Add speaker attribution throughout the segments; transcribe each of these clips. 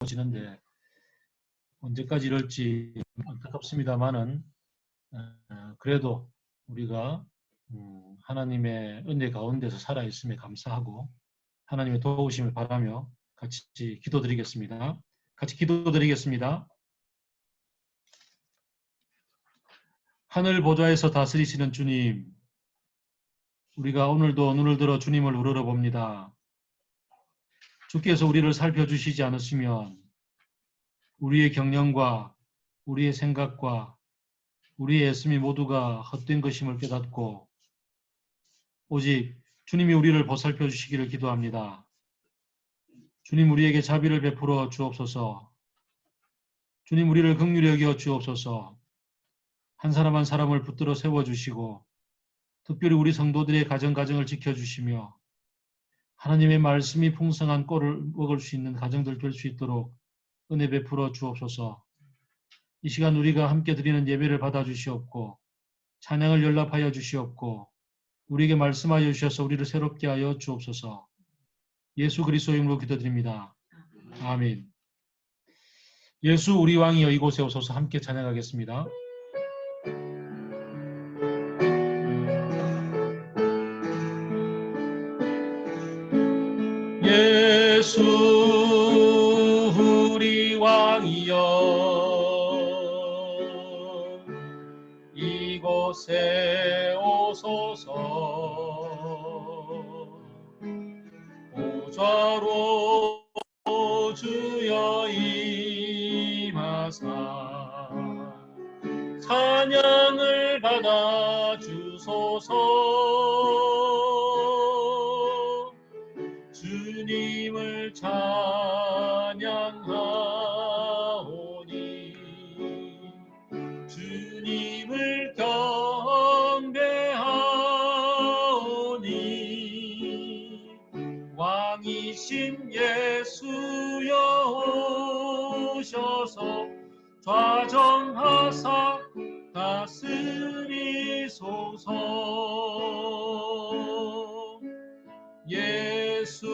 Speaker 1: 지는데 언제까지 이럴지 안타깝습니다만은 그래도 우리가 하나님의 은혜 가운데서 살아있음에 감사하고 하나님의 도우심을 바라며 같이 기도드리겠습니다. 같이 기도드리겠습니다. 하늘 보좌에서 다스리시는 주님, 우리가 오늘도 눈을 들어 주님을 우러러 봅니다. 주께서 우리를 살펴주시지 않으시면 우리의 경영과 우리의 생각과 우리의 애씀이 모두가 헛된 것임을 깨닫고 오직 주님이 우리를 보살펴 주시기를 기도합니다. 주님, 우리에게 자비를 베풀어 주옵소서. 주님, 우리를 긍휼히 여겨 주옵소서. 한 사람 한 사람을 붙들어 세워주시고 특별히 우리 성도들의 가정을 지켜주시며 하나님의 말씀이 풍성한 꼴을 먹을 수 있는 가정들 될 수 있도록 은혜 베풀어 주옵소서. 이 시간 우리가 함께 드리는 예배를 받아주시옵고 찬양을 연락하여 주시옵고 우리에게 말씀하여 주셔서 우리를 새롭게 하여 주옵소서. 예수 그리스도 이름으로 기도드립니다. 아멘. 예수 우리 왕이여 이곳에 오소서. 함께 찬양하겠습니다. 예수 우리 왕이여 이곳에 오소서. 보좌로 주여 임하사 찬양을 받아 주소서. 주님을 찬양하오니 주님을 경배하오니 왕이신 예수여 오셔서 좌정하사 다스리소서. 예수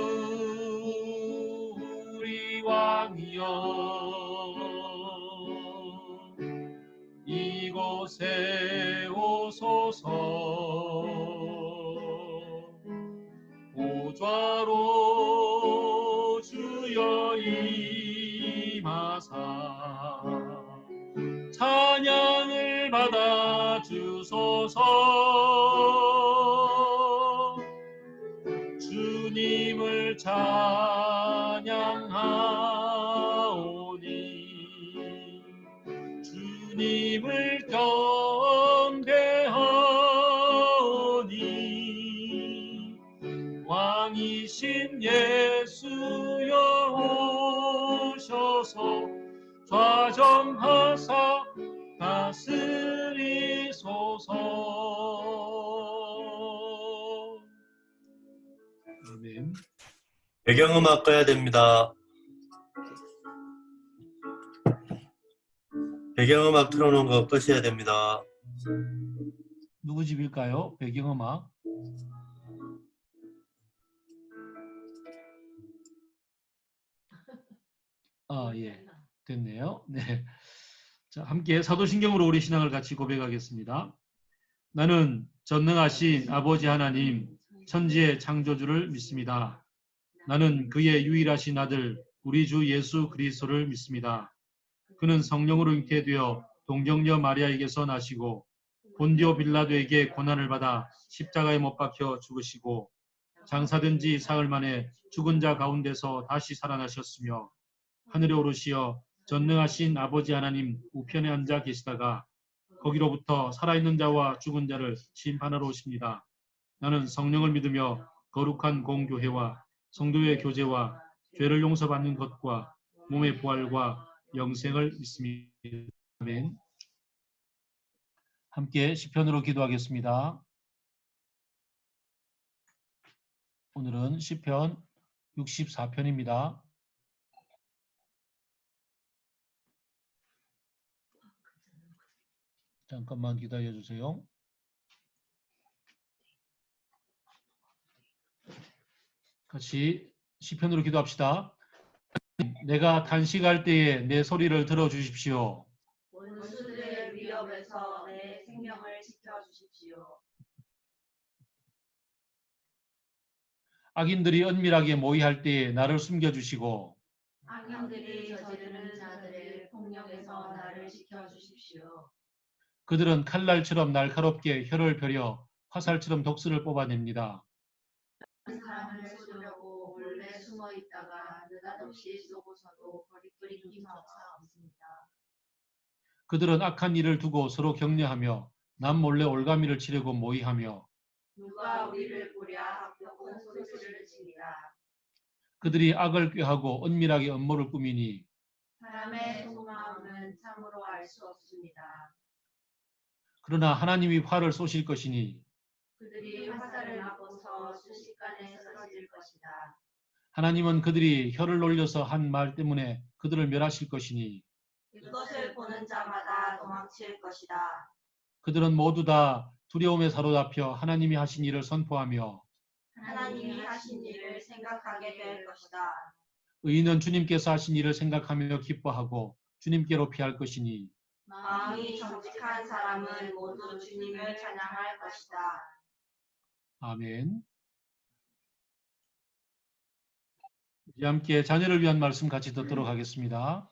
Speaker 1: 우리 왕이여 이곳에 오소서. 보좌로 주여 임하사 찬양을 받아 주소서. 주님을 찬양하오니 주님을 경배하오니 왕이신 예수여 오셔서 좌정하사 다스리소서. 아멘.
Speaker 2: 배경음악 꺼야 됩니다. 배경음악 틀어놓은 거 끄셔야 됩니다.
Speaker 1: 누구 집일까요? 배경음악. 예. 됐네요. 네. 자, 함께 사도신경으로 우리 신앙을 같이 고백하겠습니다. 나는 전능하신 아버지 하나님, 천지의 창조주를 믿습니다. 나는 그의 유일하신 아들, 우리 주 예수 그리스도를 믿습니다. 그는 성령으로 잉태되어 동정녀 마리아에게서 나시고 본디오 빌라도에게 고난을 받아 십자가에 못 박혀 죽으시고 장사된 지 사흘 만에 죽은 자 가운데서 다시 살아나셨으며 하늘에 오르시어 전능하신 아버지 하나님 우편에 앉아 계시다가 거기로부터 살아있는 자와 죽은 자를 심판하러 오십니다. 나는 성령을 믿으며 거룩한 공교회와 성도의 교제와 죄를 용서받는 것과 몸의 부활과 영생을 믿습니다. 아멘. 함께 시편으로 기도하겠습니다. 오늘은 시편 64편입니다. 잠깐만 기다려 주세요. 같이 시편으로 기도합시다. 내가 탄식할 때에 내 소리를 들어주십시오.
Speaker 3: 원수들의 위협에서 내 생명을 지켜주십시오.
Speaker 1: 악인들이 은밀하게 모의할 때에 나를 숨겨주시고
Speaker 3: 악령들이 저지르는 자들의 폭력에서 나를 지켜주십시오.
Speaker 1: 그들은 칼날처럼 날카롭게 혀를 펴려 화살처럼 독수를 뽑아냅니다.
Speaker 3: 사람을 쏘려고 몰래 숨어 있다가 느닷없이 쏘고서도 거리낌조차 없습니다.
Speaker 1: 그들은 악한 일을 두고 서로 격려하며 남 몰래 올가미를 치려고 모의하며
Speaker 3: 누가 우리를 보랴 하고 소리를 칩니다.
Speaker 1: 그들이 악을 꾀하고 은밀하게 음모를 꾸미니
Speaker 3: 사람의 속마음은 참으로 알 수 없습니다.
Speaker 1: 그러나 하나님이 화를 쏘실 것이니
Speaker 3: 그들이 화살을 맞고서 순식간에 쓰러질 것이다.
Speaker 1: 하나님은 그들이 혀를 놀려서 한 말 때문에 그들을 멸하실 것이니
Speaker 3: 이것을 보는 자마다 도망칠 것이다.
Speaker 1: 그들은 모두 다 두려움에 사로잡혀 하나님이 하신 일을 선포하며
Speaker 3: 하나님이 하신 일을 생각하게 될 것이다.
Speaker 1: 의인은 주님께서 하신 일을 생각하며 기뻐하고 주님께로 피할 것이니
Speaker 3: 마음이 정직한 사람은 모두 주님을 찬양할 것이다.
Speaker 1: 아멘. 이제 함께 자녀를 위한 말씀 같이 듣도록 하겠습니다.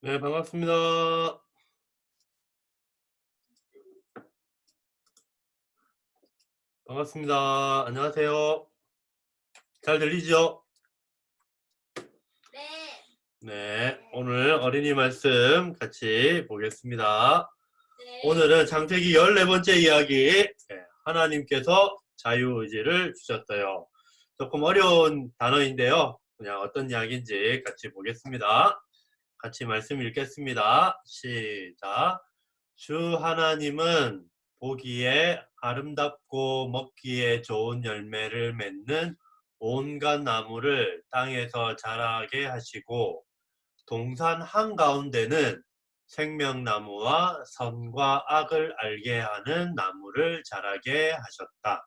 Speaker 2: 네, 반갑습니다. 반갑습니다. 안녕하세요. 잘 들리죠?
Speaker 3: 네.
Speaker 2: 네, 오늘 어린이 말씀 같이 보겠습니다.
Speaker 3: 네.
Speaker 2: 오늘은 창세기 14번째 이야기, 하나님께서 자유의지를 주셨어요. 조금 어려운 단어인데요. 그냥 어떤 이야기인지 같이 보겠습니다. 같이 말씀 읽겠습니다. 시작. 주 하나님은 보기에 아름답고 먹기에 좋은 열매를 맺는 온갖 나무를 땅에서 자라게 하시고 동산 한가운데는 생명나무와 선과 악을 알게 하는 나무를 자라게 하셨다.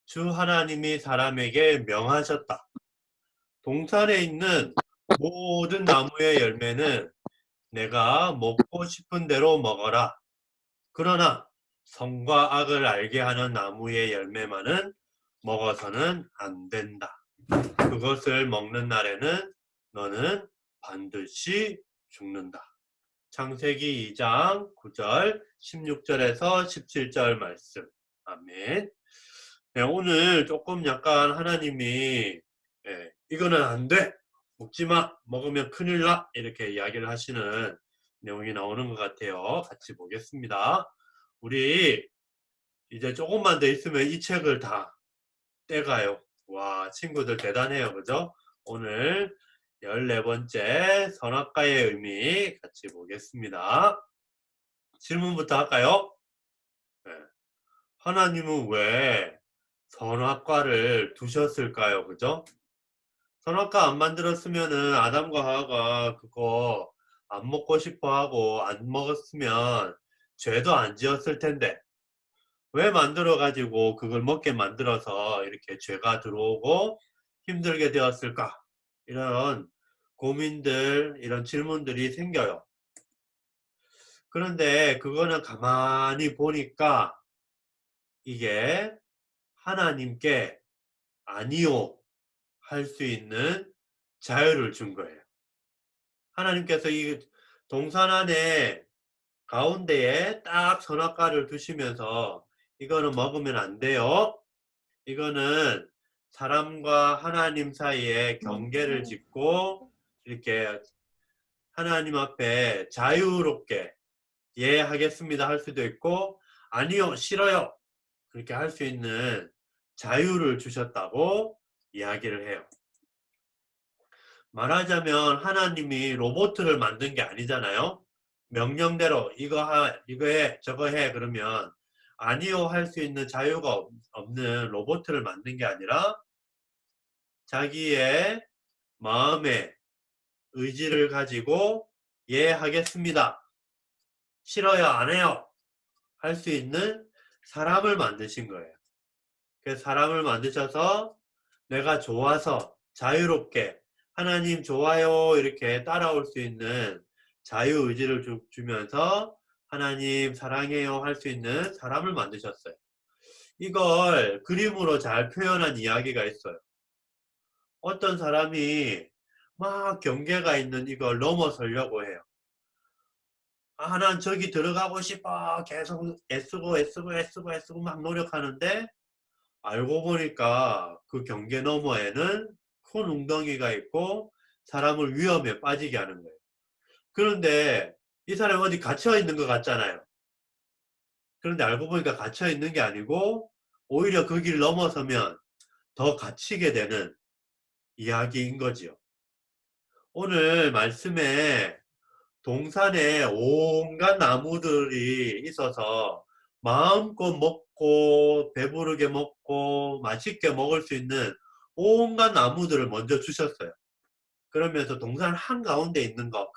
Speaker 2: 주 하나님이 사람에게 명하셨다. 동산에 있는 모든 나무의 열매는 내가 먹고 싶은 대로 먹어라. 그러나 선과 악을 알게 하는 나무의 열매만은 먹어서는 안 된다. 그것을 먹는 날에는 너는 반드시 죽는다. 창세기 2장 9절 16절에서 17절 말씀. 아멘. 네, 오늘 조금 약간 하나님이 이거는 안 돼. 먹지 마. 먹으면 큰일 나. 이렇게 이야기를 하시는 내용이 나오는 것 같아요. 같이 보겠습니다. 우리 이제 조금만 더 있으면 이 책을 다 떼가요. 와, 친구들 대단해요. 그죠? 오늘 14번째 선악과의 의미 같이 보겠습니다. 질문부터 할까요? 네. 하나님은 왜 선악과를 두셨을까요? 그죠? 선악과 안 만들었으면은 아담과 하와가 그거 안 먹고 싶어 하고 안 먹었으면 죄도 안 지었을 텐데 왜 만들어 가지고 그걸 먹게 만들어서 이렇게 죄가 들어오고 힘들게 되었을까? 이런 고민들, 이런 질문들이 생겨요. 그런데 그거는 가만히 보니까 이게 하나님께 아니요 할 수 있는 자유를 준 거예요. 하나님께서 이 동산 안에 가운데에 딱 선악과를 두시면서 이거는 먹으면 안 돼요. 이거는 사람과 하나님 사이에 경계를 짓고 이렇게 하나님 앞에 자유롭게 예 하겠습니다 할 수도 있고 아니요 싫어요 그렇게 할 수 있는 자유를 주셨다고 이야기를 해요. 말하자면 하나님이 로봇을 만든 게 아니잖아요. 명령대로 이거 해 저거 해 그러면 아니요 할 수 있는 자유가 없는 로봇을 만든 게 아니라 자기의 마음의 의지를 가지고 예 하겠습니다. 싫어요, 안 해요 할 수 있는 사람을 만드신 거예요. 그래서 사람을 만드셔서 내가 좋아서 자유롭게 하나님 좋아요 이렇게 따라올 수 있는 자유의지를 주면서 하나님 사랑해요 할 수 있는 사람을 만드셨어요. 이걸 그림으로 잘 표현한 이야기가 있어요. 어떤 사람이 막 경계가 있는 이걸 넘어서려고 해요. 아, 난 저기 들어가고 싶어. 계속 애쓰고 막 노력하는데 알고 보니까 그 경계 너머에는 큰 웅덩이가 있고 사람을 위험에 빠지게 하는 거예요. 그런데 이 사람이 어디 갇혀 있는 것 같잖아요. 그런데 알고 보니까 갇혀 있는 게 아니고 오히려 그 길 넘어서면 더 갇히게 되는 이야기인 거지요. 오늘 말씀에 동산에 온갖 나무들이 있어서 마음껏 먹고 배부르게 먹고 맛있게 먹을 수 있는 온갖 나무들을 먼저 주셨어요. 그러면서 동산 한가운데 있는 거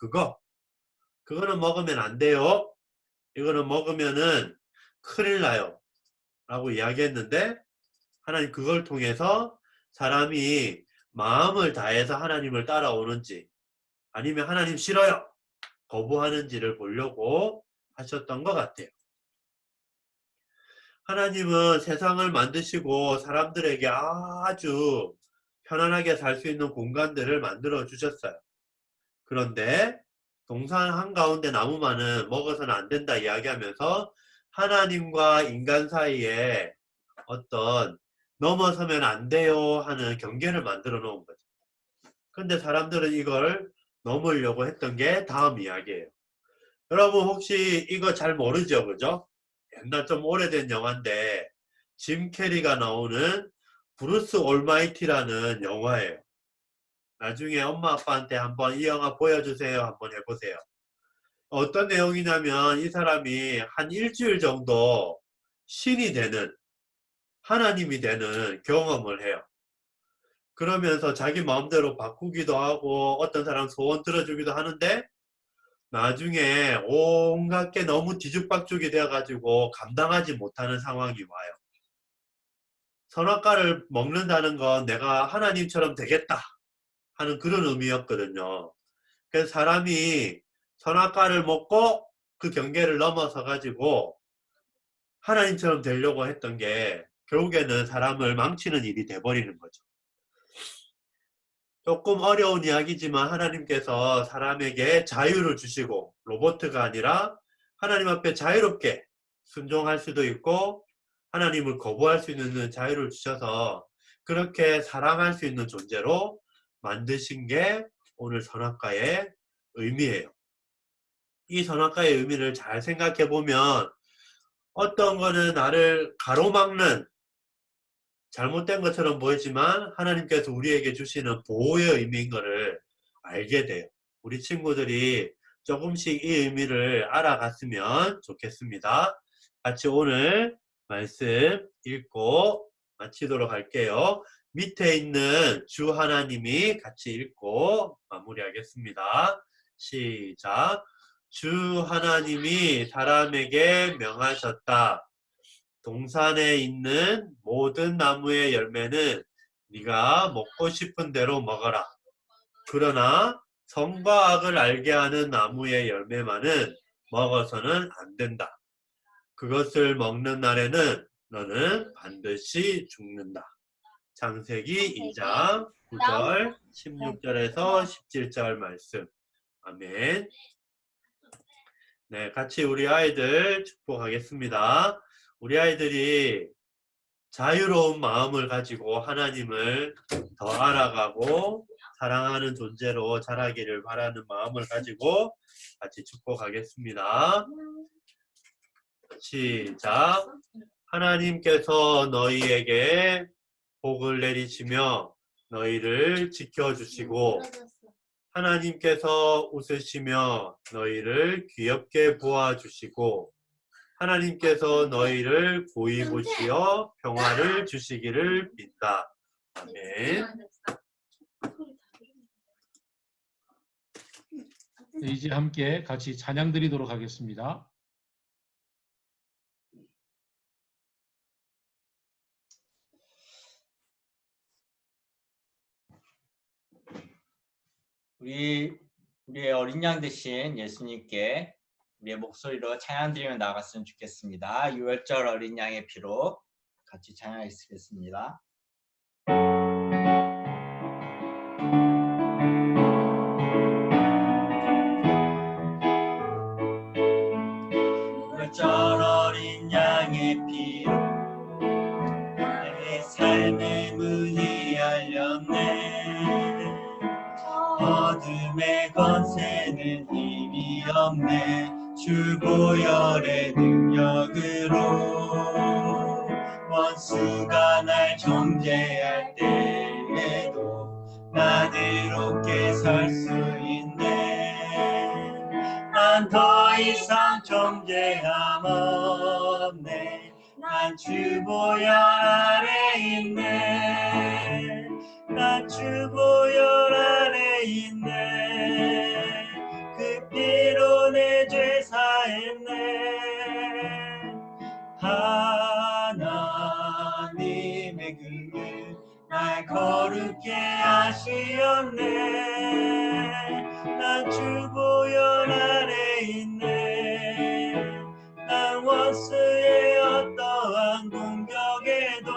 Speaker 2: 그거는 먹으면 안 돼요. 이거는 먹으면은 큰일 나요 라고 이야기했는데 하나님 그걸 통해서 사람이 마음을 다해서 하나님을 따라오는지 아니면 하나님 싫어요 거부하는지를 보려고 하셨던 것 같아요. 하나님은 세상을 만드시고 사람들에게 아주 편안하게 살 수 있는 공간들을 만들어 주셨어요. 그런데 동산 한가운데 나무만은 먹어서는 안 된다 이야기하면서 하나님과 인간 사이에 어떤 넘어서면 안 돼요 하는 경계를 만들어 놓은 거죠. 그런데 사람들은 이걸 넘으려고 했던 게 다음 이야기예요. 여러분 혹시 이거 잘 모르죠? 그죠? 옛날 좀 오래된 영화인데 짐 캐리가 나오는 브루스 올마이티라는 영화예요. 나중에 엄마 아빠한테 한번 이 영화 보여주세요 한번 해보세요. 어떤 내용이냐면 이 사람이 한 일주일 정도 신이 되는 하나님이 되는 경험을 해요. 그러면서 자기 마음대로 바꾸기도 하고 어떤 사람 소원 들어주기도 하는데 나중에 온갖 게 너무 뒤죽박죽이 되어가지고 감당하지 못하는 상황이 와요. 선악과를 먹는다는 건 내가 하나님처럼 되겠다 하는 그런 의미였거든요. 그래서 사람이 선악과를 먹고 그 경계를 넘어서 가지고 하나님처럼 되려고 했던 게 결국에는 사람을 망치는 일이 돼버리는 거죠. 조금 어려운 이야기지만 하나님께서 사람에게 자유를 주시고 로봇가 아니라 하나님 앞에 자유롭게 순종할 수도 있고 하나님을 거부할 수 있는 자유를 주셔서 그렇게 사랑할 수 있는 존재로 만드신 게 오늘 선악과의 의미예요. 이 선악과의 의미를 잘 생각해 보면 어떤 거는 나를 가로막는 잘못된 것처럼 보이지만 하나님께서 우리에게 주시는 보호의 의미인 것을 알게 돼요. 우리 친구들이 조금씩 이 의미를 알아갔으면 좋겠습니다. 같이 오늘 말씀 읽고 마치도록 할게요. 밑에 있는 주 하나님이 같이 읽고 마무리하겠습니다. 시작. 주 하나님이 사람에게 명하셨다. 동산에 있는 모든 나무의 열매는 네가 먹고 싶은 대로 먹어라. 그러나 선과 악을 알게 하는 나무의 열매만은 먹어서는 안 된다. 그것을 먹는 날에는 너는 반드시 죽는다. 창세기 2장 9절 16절에서 17절 말씀. 아멘. 네, 같이 우리 아이들 축복하겠습니다. 우리 아이들이 자유로운 마음을 가지고 하나님을 더 알아가고 사랑하는 존재로 자라기를 바라는 마음을 가지고 같이 축복하겠습니다. 시작. 하나님께서 너희에게 복을 내리시며 너희를 지켜주시고 하나님께서 웃으시며 너희를 귀엽게 보아주시고 하나님께서 너희를 고이 보시어 평화를 주시기를 빈다. 아멘.
Speaker 1: 네, 이제 함께 같이 찬양 드리도록 하겠습니다.
Speaker 4: 우리의 어린 양 되신 예수님께 우리의 목소리로 찬양 드리며 나갔으면 좋겠습니다. 유월절 어린 양의 피로 같이 찬양하겠습니다. 유월절 어린 양의 피로 나의 삶의 문이 열렸네. 어둠의 권세는 힘이 없네. 주 보혈의 능력으로 원수가 날 정죄할 때에도 난 의롭게 설 수 있네. 난 더 이상 정죄함 없네. 난 주 보혈 아래 있네. 난 주 보혈 아래 있네. 그 피로 내 죄 사했네. 하나님의 긍휼 날 거룩게 하시었네. 난 주 보혈 아래 있네. 난 원수의 어떠한 공격에도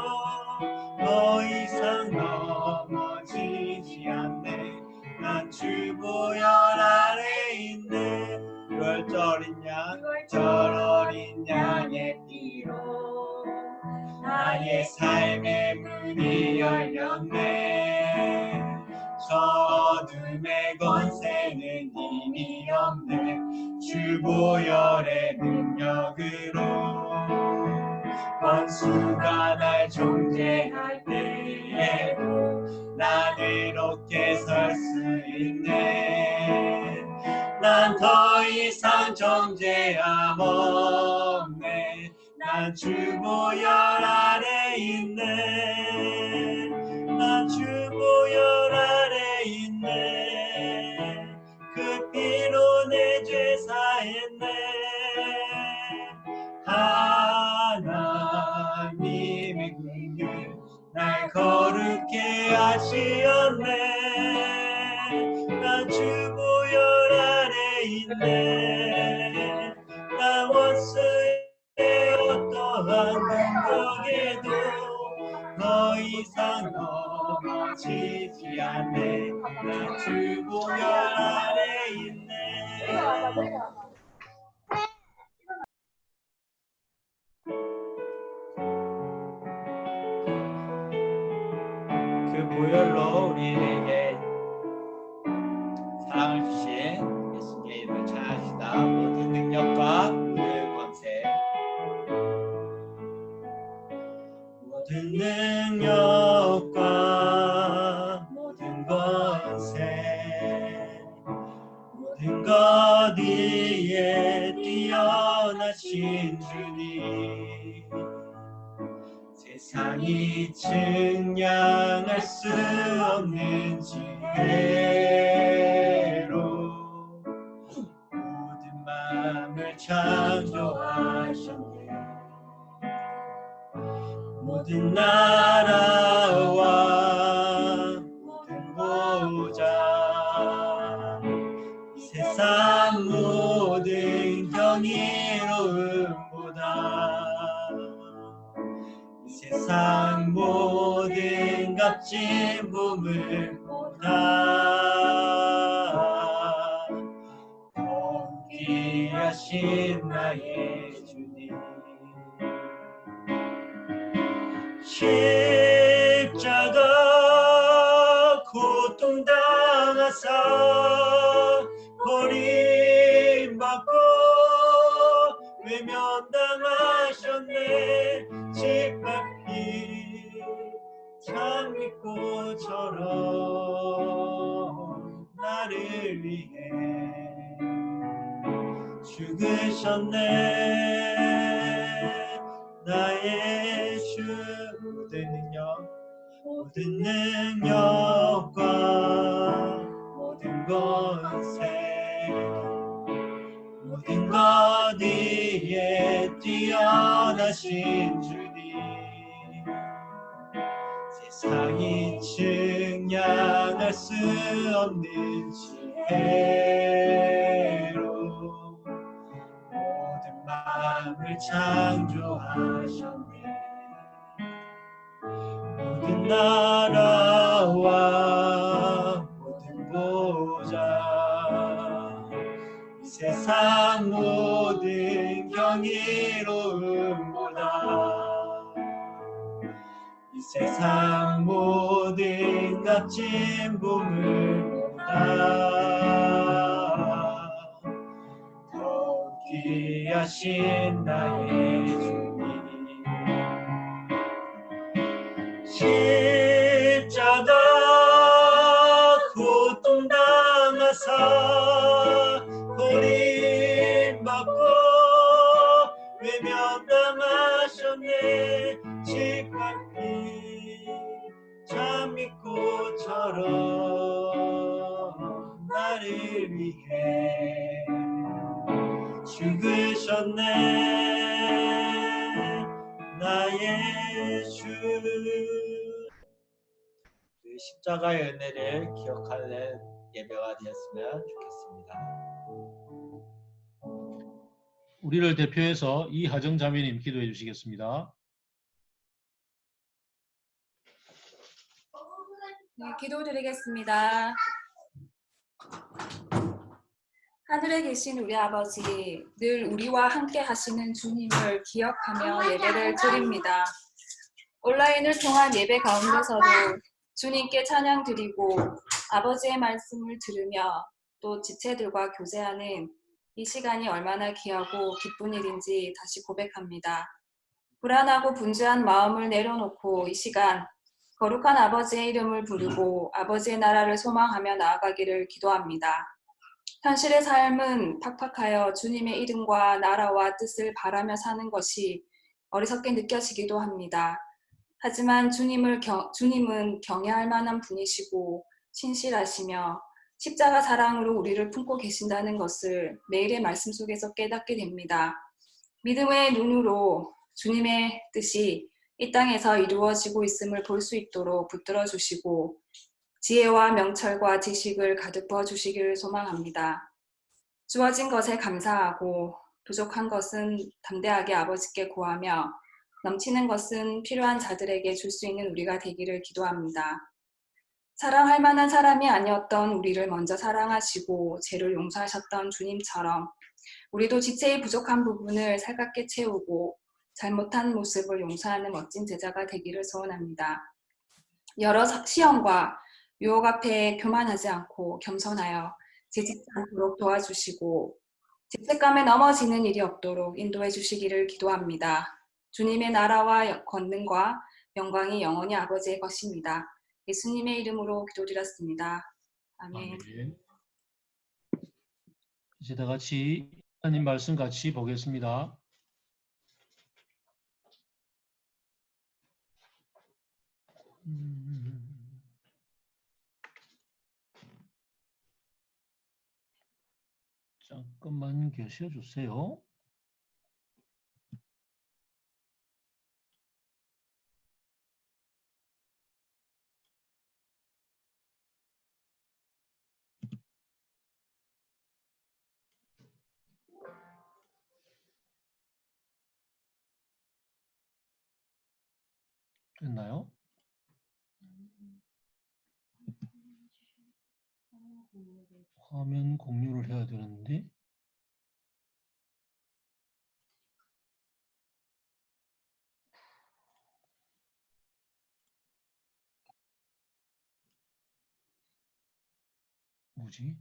Speaker 4: 더 이상 넘어지지 않네. 난 주 보혈 아래 있네. 유월절인 양, 절 어린 양의 피로 나의 삶의 문이 열렸네. 저 어둠의 권세는 힘이 없네. 주 보혈의 능력으로 원수가 날 정죄할 때에도 난 의롭게 설 수 있네. 난 더 이상 정죄함 없네. 난 주 보혈 아래 있네. 난 주 보혈 아래 있네. 그 피로 내 죄 사했네. 하나님의 긍휼 날 거룩게 하시었네. 난 주 보혈 아래 있네. 난 원수의 어떠한 공격에도 더 이상 넘어지지 않네. 난 주 보혈 아래 있네. 그 보혈로 우리에게 사랑을 주신 예수님의 이름을 찬양합시다. 모든 능력과 모든 권세, 모든 능력과 모든 권세, 모든 것 위에 뛰어나신 주님, 세상이 측량할 수 없는 지혜로 모든 마음을 창조하셨네. 모든 나라와 모든 보좌, 이 세상 모든 경이로움보다 이 세상 모든 값진 보물보다 더 귀하신 나의 주님, 십자가 고통당하사 버림받고 외면당하셨네. 짓밟힌 장미꽃처럼 나를 위해 죽으셨네. 나의 주 모든 능력과 모든 권세, 뛰어나신 주님 세상이 측량할 수 없는 지혜로 모든 만을 창조하셨네 모든 나라와 모든 보좌 이 세상 모든 경이로움보다 이 세상 모든 값진 보물보다 더욱 귀하신 나의 주님 십자가 고통당하사 버림받고 외면당하셨네 시간이 잠미꽃처럼 나를 위해 죽으셨네 나의 주 그 십자가의 은혜를 기억하는 예배가 되었으면 좋겠습니다.
Speaker 1: 우리를 대표해서 이하정 자매님 기도해 주시겠습니다.
Speaker 5: 네, 기도드리겠습니다. 하늘에 계신 우리 아버지, 늘 우리와 함께 하시는 주님을 기억하며 예배를 드립니다. 온라인을 통한 예배 가운데서도 주님께 찬양 드리고 아버지의 말씀을 들으며 또 지체들과 교제하는 이 시간이 얼마나 귀하고 기쁜 일인지 다시 고백합니다. 불안하고 분주한 마음을 내려놓고 이 시간 거룩한 아버지의 이름을 부르고 아버지의 나라를 소망하며 나아가기를 기도합니다. 현실의 삶은 팍팍하여 주님의 이름과 나라와 뜻을 바라며 사는 것이 어리석게 느껴지기도 합니다. 하지만 주님은 경외할 만한 분이시고 신실하시며 십자가 사랑으로 우리를 품고 계신다는 것을 매일의 말씀 속에서 깨닫게 됩니다. 믿음의 눈으로 주님의 뜻이 이 땅에서 이루어지고 있음을 볼 수 있도록 붙들어 주시고 지혜와 명철과 지식을 가득 부어 주시기를 소망합니다. 주어진 것에 감사하고 부족한 것은 담대하게 아버지께 구하며 넘치는 것은 필요한 자들에게 줄 수 있는 우리가 되기를 기도합니다. 사랑할 만한 사람이 아니었던 우리를 먼저 사랑하시고 죄를 용서하셨던 주님처럼 우리도 지체의 부족한 부분을 살갑게 채우고 잘못한 모습을 용서하는 멋진 제자가 되기를 소원합니다. 여러 시험과 유혹 앞에 교만하지 않고 겸손하여 지치지 않도록 도와주시고 죄책감에 넘어지는 일이 없도록 인도해 주시기를 기도합니다. 주님의 나라와 권능과 영광이 영원히 아버지의 것입니다. 예수님의 이름으로 기도드렸습니다. 아멘.
Speaker 1: 아멘. 이제 다 같이 하나님 말씀 같이 보겠습니다. 잠깐만 계셔 주세요. 됐나요? 화면 공유를 해야 되는데 뭐지?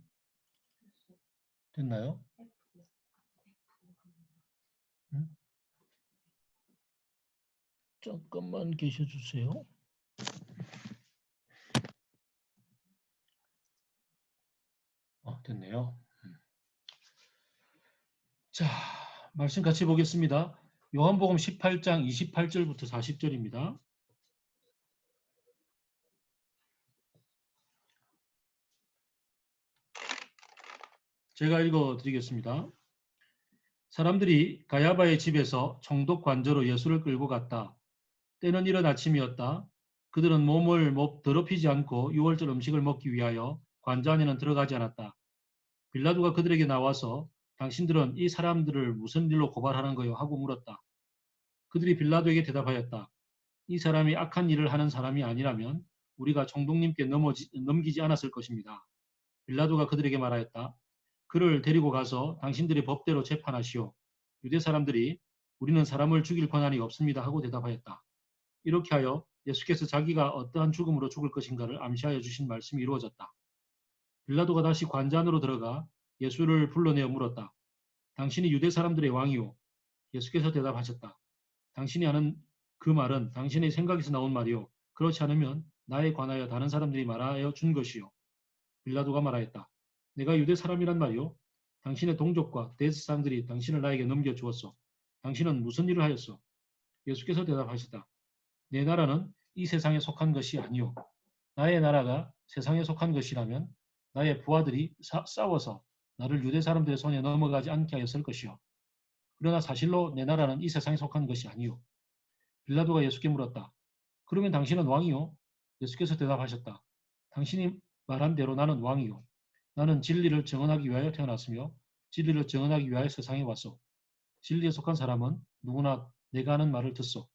Speaker 1: 됐나요? 응? 잠깐만 계셔 주세요. 됐네요. 자, 말씀 같이 보겠습니다. 요한복음 18장 28절부터 40절입니다. 제가 읽어 드리겠습니다. 사람들이 가야바의 집에서 총독 관저로 예수를 끌고 갔다. 때는 이른 아침이었다. 그들은 몸을 더럽히지 않고 유월절 음식을 먹기 위하여 관저 안에는 들어가지 않았다. 빌라도가 그들에게 나와서 당신들은 이 사람들을 무슨 일로 고발하는 거요? 하고 물었다. 그들이 빌라도에게 대답하였다. 이 사람이 악한 일을 하는 사람이 아니라면 우리가 총독님께 넘기지 않았을 것입니다. 빌라도가 그들에게 말하였다. 그를 데리고 가서 당신들의 법대로 재판하시오. 유대 사람들이 우리는 사람을 죽일 권한이 없습니다 하고 대답하였다. 이렇게 하여 예수께서 자기가 어떠한 죽음으로 죽을 것인가를 암시하여 주신 말씀이 이루어졌다. 빌라도가 다시 관저 안으로 들어가 예수를 불러내어 물었다. 당신이 유대 사람들의 왕이오. 예수께서 대답하셨다. 당신이 하는 그 말은 당신의 생각에서 나온 말이오. 그렇지 않으면 나에 관하여 다른 사람들이 말하여 준 것이오. 빌라도가 말하였다. 내가 유대 사람이란 말이오. 당신의 동족과 대제사장들이 당신을 나에게 넘겨주었소. 당신은 무슨 일을 하였소? 예수께서 대답하셨다. 내 나라는 이 세상에 속한 것이 아니오. 나의 나라가 세상에 속한 것이라면 나의 부하들이 싸워서 나를 유대 사람들의 손에 넘어가지 않게 하였을 것이오. 그러나 사실로 내 나라는 이 세상에 속한 것이 아니오. 빌라도가 예수께 물었다. 그러면 당신은 왕이오? 예수께서 대답하셨다. 당신이 말한 대로 나는 왕이오. 나는 진리를 증언하기 위하여 태어났으며 진리를 증언하기 위하여 세상에 왔소. 진리에 속한 사람은 누구나 내가 하는 말을 듣소.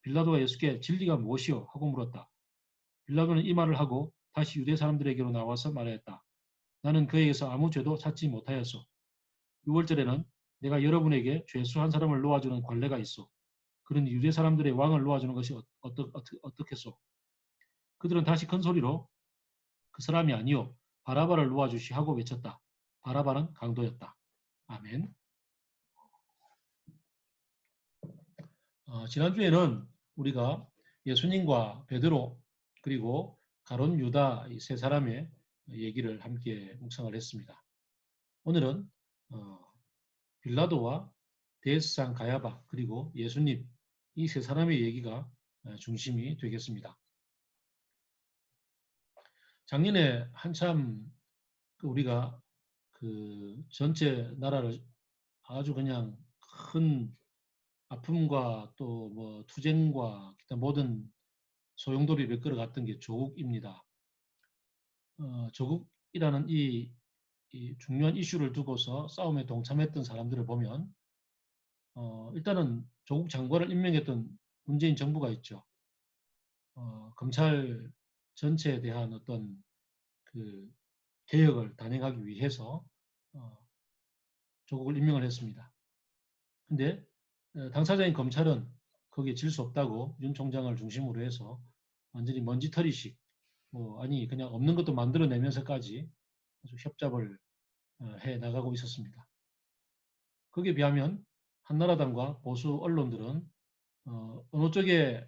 Speaker 1: 빌라도가 예수께 진리가 무엇이오? 하고 물었다. 빌라도는 이 말을 하고 다시 유대 사람들에게로 나와서 말하였다. 나는 그에게서 아무 죄도 찾지 못하였소. 6월절에는 내가 여러분에게 죄수 한 사람을 놓아주는 관례가 있소. 그러니 유대 사람들의 왕을 놓아주는 것이 어떻겠소? 그들은 다시 큰 소리로 그 사람이 아니요 바라바를 놓아주시 하고 외쳤다. 바라바는 강도였다. 아멘. 지난주에는 우리가 예수님과 베드로 그리고 가론 유다 이 세 사람의 얘기를 함께 묵상을 했습니다. 오늘은 빌라도와 대제사장 가야바 그리고 예수님 이 세 사람의 얘기가 중심이 되겠습니다. 작년에 한참 우리가 그 전체 나라를 아주 그냥 큰 아픔과 또 뭐 투쟁과 기타 모든 소용돌이를 끌어갔던 게 조국입니다. 조국이라는 이 중요한 이슈를 두고서 싸움에 동참했던 사람들을 보면 일단은 조국 장관을 임명했던 문재인 정부가 있죠. 검찰 전체에 대한 어떤 그 개혁을 단행하기 위해서 조국을 임명을 했습니다. 근데 당사자인 검찰은 거기에 질 수 없다고 윤 총장을 중심으로 해서 완전히 먼지털이식 아니 그냥 없는 것도 만들어내면서까지 아주 협잡을 해 나가고 있었습니다. 거기에 비하면 한나라당과 보수 언론들은 어느 쪽에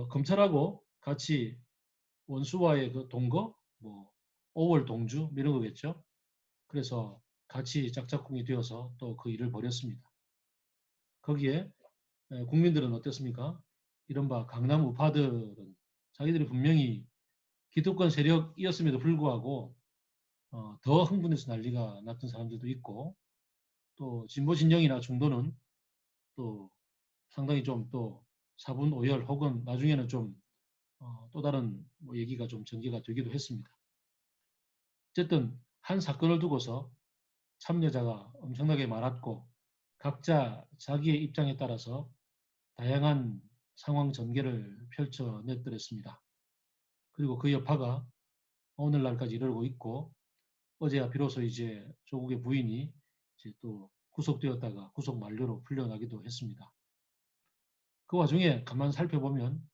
Speaker 1: 검찰하고 같이 원수와의 그 동거, 5월 동주 이런 거겠죠. 그래서 같이 짝짝꿍이 되어서 또 그 일을 벌였습니다. 거기에 국민들은 어땠습니까? 이른바 강남 우파들은 자기들이 분명히 기득권 세력이었음에도 불구하고 더 흥분해서 난리가 났던 사람들도 있고 또 진보 진영이나 중도는 또 상당히 좀 또 사분오열 혹은 나중에는 좀 또 다른 얘기가 좀 전개가 되기도 했습니다. 어쨌든 한 사건을 두고서 참여자가 엄청나게 많았고 각자 자기의 입장에 따라서 다양한 상황 전개를 펼쳐냈더랬습니다. 그리고 그 여파가 오늘날까지 이르고 있고 어제야 비로소 이제 조국의 부인이 이제 또 구속되었다가 구속 만료로 풀려나기도 했습니다. 그 와중에 가만 살펴보면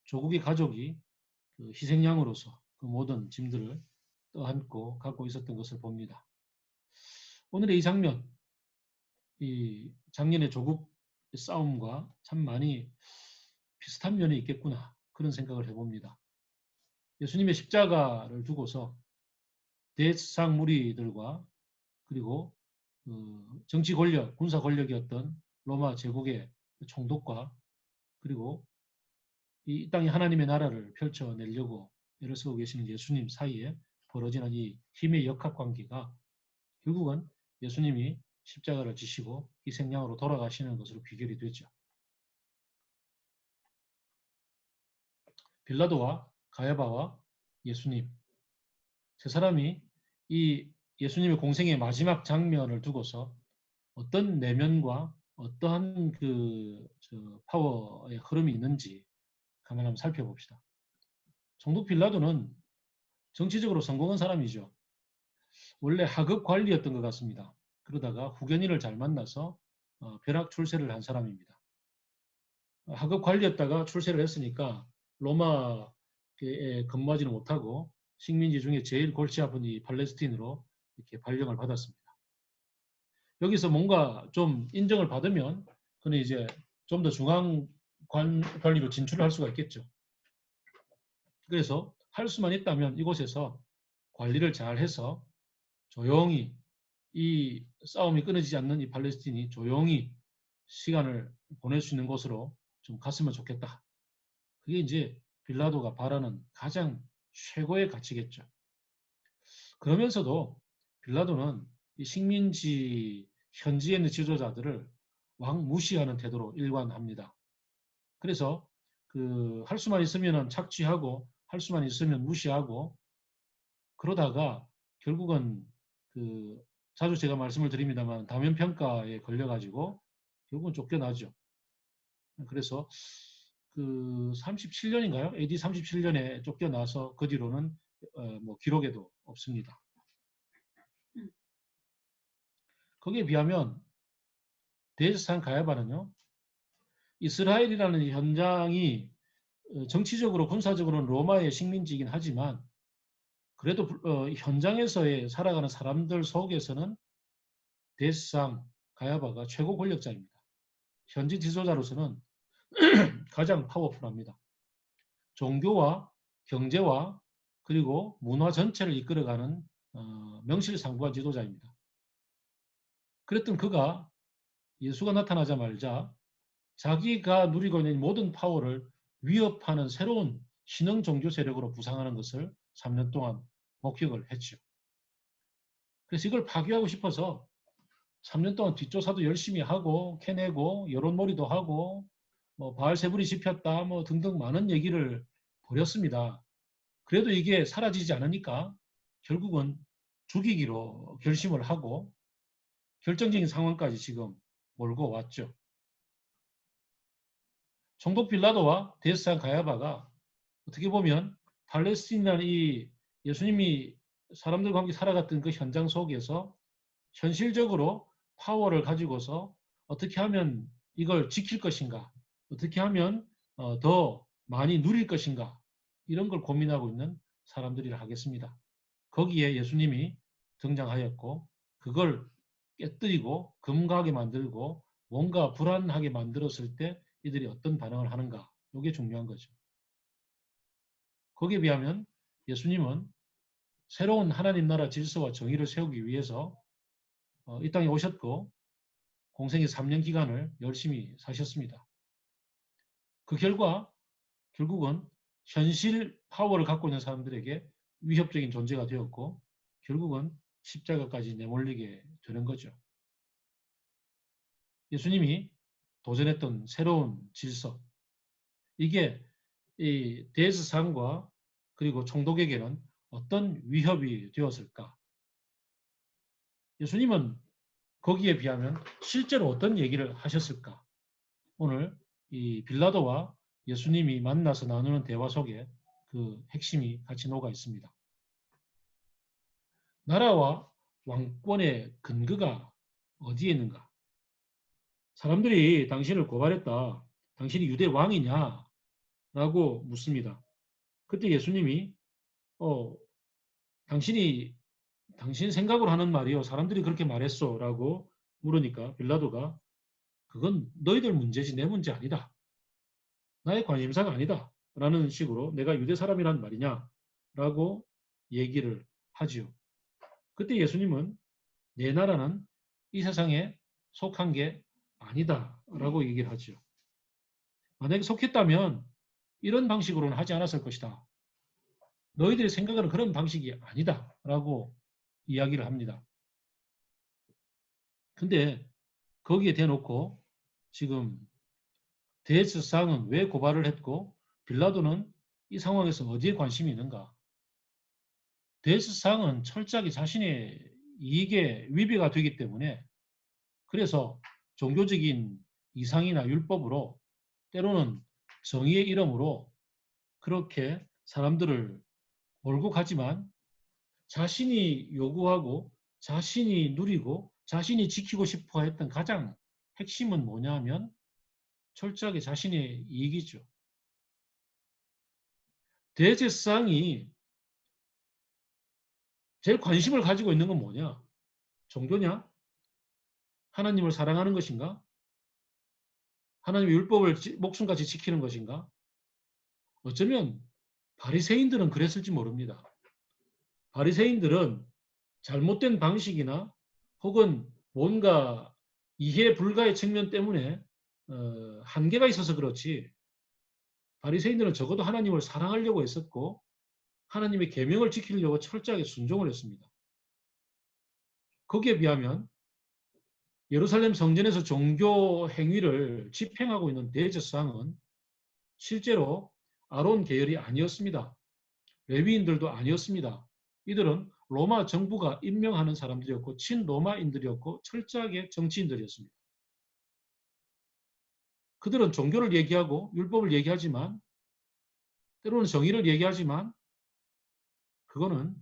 Speaker 1: 조국의 가족이 그 희생양으로서 그 모든 짐들을 떠안고 갖고 있었던 것을 봅니다. 오늘의 이 장면, 이 작년의 조국 싸움과 참 많이 비슷한 면이 있겠구나 그런 생각을 해봅니다. 예수님의 십자가를 두고서 대제사장 무리들과 그리고 정치 권력, 군사 권력이었던 로마 제국의 총독과 그리고 이 땅에 하나님의 나라를 펼쳐내려고 애를 쓰고 계시는 예수님 사이에 벌어지는 이 힘의 역학관계가 결국은 예수님이 십자가를 지시고 희생양으로 돌아가시는 것으로 귀결이 되죠. 빌라도와 가야바와 예수님 세 사람이 이 예수님의 공생의 마지막 장면을 두고서 어떤 내면과 어떠한 파워의 흐름이 있는지 가만 한번 살펴봅시다. 총독 빌라도는 정치적으로 성공한 사람이죠. 원래 하급 관리였던 것 같습니다. 그러다가 후견인을 잘 만나서 벼락 출세를 한 사람입니다. 하급 관리였다가 출세를 했으니까 로마에 근무하지는 못하고 식민지 중에 제일 골치 아픈 이 팔레스틴으로 이렇게 발령을 받았습니다. 여기서 뭔가 좀 인정을 받으면 그는 이제 좀 더 중앙 관리로 진출을 할 수가 있겠죠. 그래서 할 수만 있다면 이곳에서 관리를 잘 해서 조용히 이 싸움이 끊어지지 않는 이 팔레스틴이 조용히 시간을 보낼 수 있는 곳으로 좀 갔으면 좋겠다. 그게 이제 빌라도가 바라는 가장 최고의 가치겠죠. 그러면서도 빌라도는 이 식민지 현지에 있는 지도자들을 왕 무시하는 태도로 일관합니다. 그래서 할 수만 있으면 착취하고 할 수만 있으면 무시하고 그러다가 결국은 자주 제가 말씀을 드립니다만 다면평가에 걸려가지고 결국은 쫓겨나죠. 그래서 37년인가요? AD 37년에 쫓겨나서 그 뒤로는 뭐 기록에도 없습니다. 거기에 비하면 데스산 가야바는요. 이스라엘이라는 현장이 정치적으로 군사적으로는 로마의 식민지이긴 하지만 그래도 현장에서의 살아가는 사람들 속에서는 데스상 가야바가 최고 권력자입니다. 현지 지도자로서는 가장 파워풀합니다. 종교와 경제와 그리고 문화 전체를 이끌어가는 명실상부한 지도자입니다. 그랬던 그가 예수가 나타나자마자 자기가 누리고 있는 모든 파워를 위협하는 새로운 신흥 종교 세력으로 부상하는 것을 3년 동안 목격을 했죠. 그래서 이걸 파괴하고 싶어서 3년 동안 뒷조사도 열심히 하고 캐내고 여론몰이도 하고 뭐 바알세불이 집혔다 뭐 등등 많은 얘기를 벌였습니다. 그래도 이게 사라지지 않으니까 결국은 죽이기로 결심을 하고 결정적인 상황까지 지금 몰고 왔죠. 총독 빌라도와 데스산 가야바가 어떻게 보면 팔레스틴이라는 이 예수님이 사람들과 함께 살아갔던 그 현장 속에서 현실적으로 파워를 가지고서 어떻게 하면 이걸 지킬 것인가, 어떻게 하면 더 많이 누릴 것인가 이런 걸 고민하고 있는 사람들이라 하겠습니다. 거기에 예수님이 등장하였고 그걸 깨뜨리고 금가하게 만들고 뭔가 불안하게 만들었을 때 이들이 어떤 반응을 하는가 이게 중요한 거죠. 거기에 비하면 예수님은 새로운 하나님 나라 질서와 정의를 세우기 위해서 이 땅에 오셨고 공생의 3년 기간을 열심히 사셨습니다. 그 결과 결국은 현실 파워를 갖고 있는 사람들에게 위협적인 존재가 되었고 결국은 십자가까지 내몰리게 되는 거죠. 예수님이 도전했던 새로운 질서 이게 이 데스상과 그리고 총독에게는 어떤 위협이 되었을까? 예수님은 거기에 비하면 실제로 어떤 얘기를 하셨을까? 오늘 이 빌라도와 예수님이 만나서 나누는 대화 속에 그 핵심이 같이 녹아 있습니다. 나라와 왕권의 근거가 어디에 있는가? 사람들이 당신을 고발했다. 당신이 유대 왕이냐? 라고 묻습니다. 그때 예수님이 당신 생각으로 하는 말이요. 사람들이 그렇게 말했어. 라고 물으니까 빌라도가 그건 너희들 문제지 내 문제 아니다. 나의 관심사가 아니다. 라는 식으로 내가 유대 사람이란 말이냐? 라고 얘기를 하지요. 그때 예수님은 내 나라는 이 세상에 속한 게 아니다. 라고 얘기를 하죠. 만약에 속했다면 이런 방식으로는 하지 않았을 것이다. 너희들의 생각은 그런 방식이 아니다. 라고 이야기를 합니다. 근데 거기에 대놓고 지금 대제사장은 왜 고발을 했고 빌라도는 이 상황에서 어디에 관심이 있는가? 대제사장은 철저하게 자신의 이익에 위배가 되기 때문에 그래서 종교적인 이상이나 율법으로 때로는 정의의 이름으로 그렇게 사람들을 몰고 가지만 자신이 요구하고 자신이 누리고 자신이 지키고 싶어 했던 가장 핵심은 뭐냐 하면 철저하게 자신의 이익이죠. 대제사장이 제일 관심을 가지고 있는 건 뭐냐? 종교냐? 하나님을 사랑하는 것인가? 하나님의 율법을 목숨같이 지키는 것인가? 어쩌면 바리새인들은 그랬을지 모릅니다. 바리새인들은 잘못된 방식이나 혹은 뭔가 이해 불가의 측면 때문에 한계가 있어서 그렇지 바리새인들은 적어도 하나님을 사랑하려고 했었고 하나님의 계명을 지키려고 철저하게 순종을 했습니다. 거기에 비하면 예루살렘 성전에서 종교 행위를 집행하고 있는 대제사장은 실제로 아론 계열이 아니었습니다. 레위인들도 아니었습니다. 이들은 로마 정부가 임명하는 사람들이었고 친로마인들이었고 철저하게 정치인들이었습니다. 그들은 종교를 얘기하고 율법을 얘기하지만 때로는 정의를 얘기하지만 그거는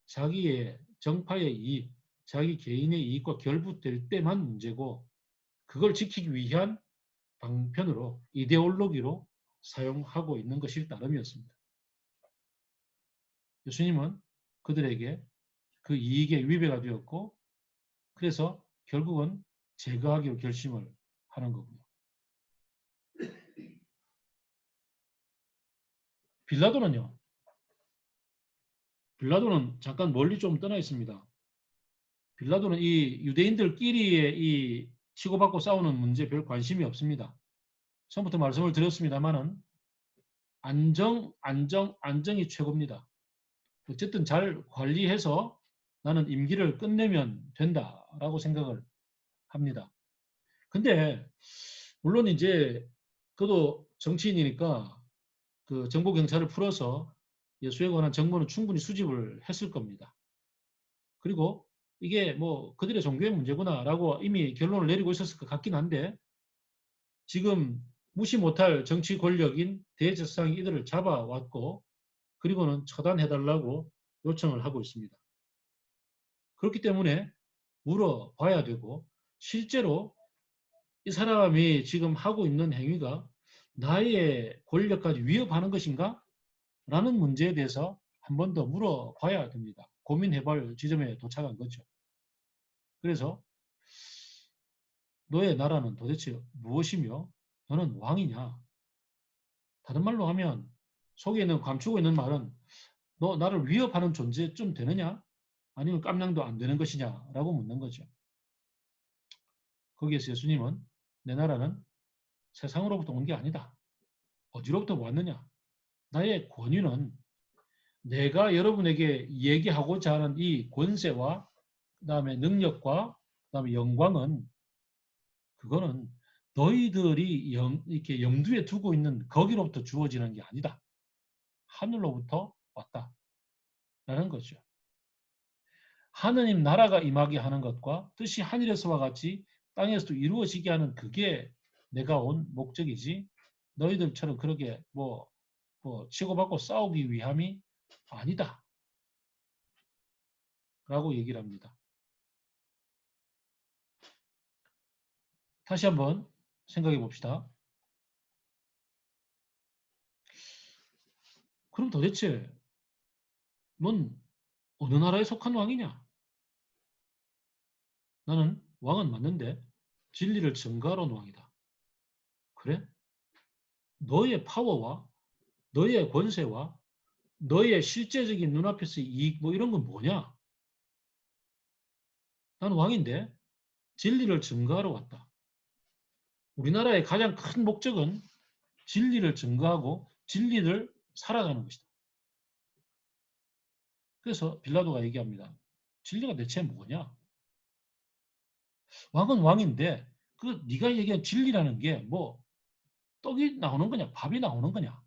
Speaker 1: 자기의 정파의 이익, 자기 개인의 이익과 결부될 때만 문제고 그걸 지키기 위한 방편으로 이데올로기로 사용하고 있는 것일 따름이었습니다. 예수님은 그들에게 그 이익에 위배가 되었고 그래서 결국은 제거하기로 결심을 하는 거고요. 빌라도는요. 빌라도는 잠깐 멀리 좀 떠나 있습니다. 빌라도는 이 유대인들끼리의 이 치고받고 싸우는 문제에 별 관심이 없습니다. 처음부터 말씀을 드렸습니다만은 안정이 최고입니다. 어쨌든 잘 관리해서 나는 임기를 끝내면 된다라고 생각을 합니다. 근데 물론 이제 그도 정치인이니까 그 정보 경찰을 풀어서 예수에 관한 정보는 충분히 수집을 했을 겁니다. 그리고 이게 뭐 그들의 종교의 문제구나라고 이미 결론을 내리고 있었을 것 같긴 한데 지금 무시 못할 정치 권력인 대제사장이 이들을 잡아왔고 그리고는 처단해달라고 요청을 하고 있습니다. 그렇기 때문에 물어봐야 되고 실제로 이 사람이 지금 하고 있는 행위가 나의 권력까지 위협하는 것인가? 라는 문제에 대해서 한 번 더 물어봐야 됩니다. 고민해볼 지점에 도착한 거죠. 그래서 너의 나라는 도대체 무엇이며 너는 왕이냐? 다른 말로 하면 속에 있는 감추고 있는 말은 너 나를 위협하는 존재쯤 되느냐? 아니면 깜냥도 안 되는 것이냐? 라고 묻는 거죠. 거기에서 예수님은 내 나라는 세상으로부터 온 게 아니다. 어디로부터 왔느냐? 나의 권위는 내가 여러분에게 얘기하고자 하는 이 권세와 그다음에 능력과 그다음에 영광은 그거는 너희들이 이렇게 염두에 두고 있는 거기로부터 주어지는 게 아니다. 하늘로부터 왔다. 라는 거죠. 하느님 나라가 임하게 하는 것과 뜻이 하늘에서와 같이 땅에서도 이루어지게 하는 그게 내가 온 목적이지 너희들처럼 그렇게 뭐 치고받고 싸우기 위함이 아니다. 라고 얘기를 합니다. 다시 한번 생각해 봅시다. 그럼 도대체 넌 어느 나라에 속한 왕이냐? 나는 왕은 맞는데 진리를 증거하러 온 왕이다. 그래? 너의 파워와 너의 권세와 너의 실제적인 눈앞에서의 이익 뭐 이런 건 뭐냐? 나는 왕인데 진리를 증거하러 왔다. 우리나라의 가장 큰 목적은 진리를 증거하고 진리를 살아가는 것이다. 그래서 빌라도가 얘기합니다. 진리가 대체 뭐냐? 왕은 왕인데 그 네가 얘기한 진리라는 게 뭐 떡이 나오는 거냐, 밥이 나오는 거냐,